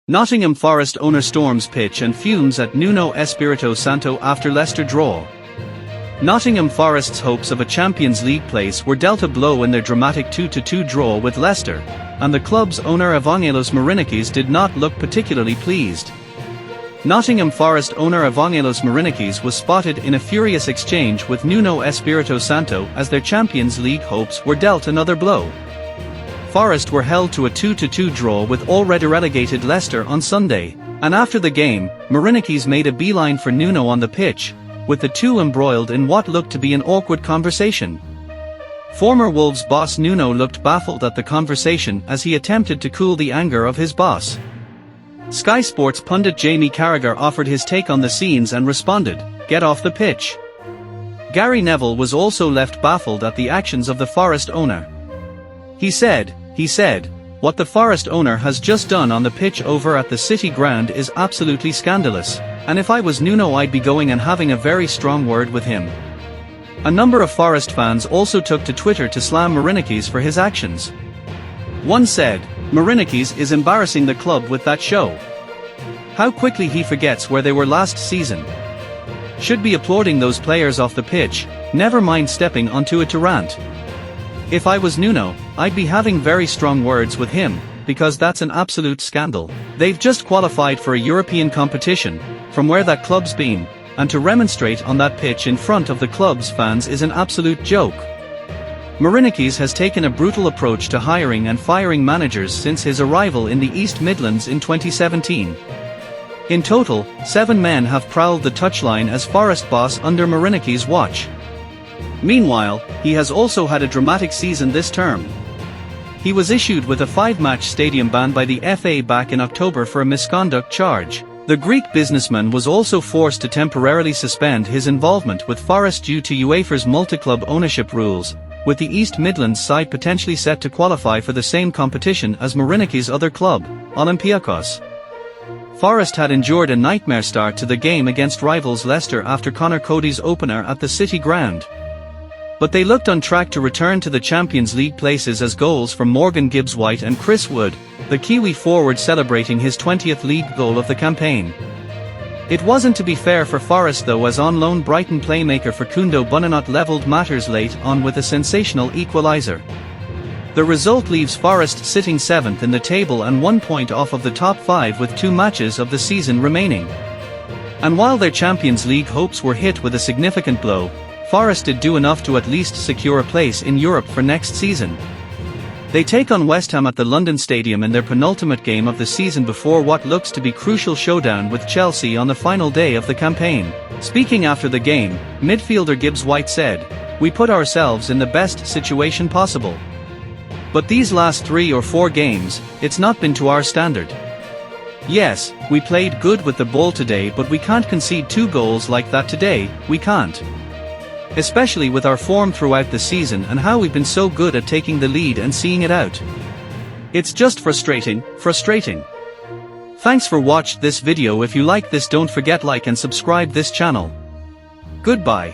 Nottingham Forest owner storms pitch and fumes at Nuno Espirito Santo after Leicester draw. Nottingham Forest's hopes of a Champions League place were dealt a blow in their dramatic 2-2 draw with Leicester, and the club's owner Evangelos Marinakis did not look particularly pleased. Nottingham Forest owner Evangelos Marinakis was spotted in a furious exchange with Nuno Espirito Santo as their Champions League hopes were dealt another blow. Forest were held to a 2-2 draw with already relegated Leicester on Sunday, and after the game, Marinakis made a beeline for Nuno on the pitch, with the two embroiled in what looked to be an awkward conversation. Former Wolves boss Nuno looked baffled at the conversation as he attempted to cool the anger of his boss. Sky Sports pundit Jamie Carragher offered his take on the scenes and responded, "Get off the pitch." Gary Neville was also left baffled at the actions of the Forest owner. He said, "What the Forest owner has just done on the pitch over at the City ground is absolutely scandalous, and if I was Nuno I'd be going and having a very strong word with him." A number of Forest fans also took to Twitter to slam Marinakis for his actions. One said, "Marinakis is embarrassing the club with that show. How quickly he forgets where they were last season. Should be applauding those players off the pitch, never mind stepping onto it to rant. If I was Nuno, I'd be having very strong words with him, because that's an absolute scandal. They've just qualified for a European competition, from where that club's been, and to remonstrate on that pitch in front of the club's fans is an absolute joke." Marinakis has taken a brutal approach to hiring and firing managers since his arrival in the East Midlands in 2017. In total, 7 men have prowled the touchline as Forest boss under Marinakis' watch. Meanwhile, he has also had a dramatic season this term. He was issued with a 5-match stadium ban by the FA back in October for a misconduct charge. The Greek businessman was also forced to temporarily suspend his involvement with Forest due to UEFA's multi-club ownership rules, with the East Midlands side potentially set to qualify for the same competition as Marinakis' other club, Olympiacos. Forest had endured a nightmare start to the game against rivals Leicester after Conor Coady's opener at the City ground. But they looked on track to return to the Champions League places as goals from Morgan Gibbs-White and Chris Wood, the Kiwi forward celebrating his 20th league goal of the campaign. It wasn't to be fair for Forest though, as on-loan Brighton playmaker Facundo Buonanotte levelled matters late on with a sensational equaliser. The result leaves Forest sitting 7th in the table and 1 point off of the top 5 with 2 matches of the season remaining. And while their Champions League hopes were hit with a significant blow, Forest did do enough to at least secure a place in Europe for next season. They take on West Ham at the London Stadium in their penultimate game of the season before what looks to be crucial showdown with Chelsea on the final day of the campaign. Speaking after the game, midfielder Gibbs-White said, "We put ourselves in the best situation possible. But these last 3 or 4 games, it's not been to our standard. Yes, we played good with the ball today, but we can't concede 2 goals like that today, we can't. Especially with our form throughout the season and how we've been so good at taking the lead and seeing it out. It's just frustrating. Thanks for watching this video. If you like this, don't forget like and subscribe this channel. Goodbye.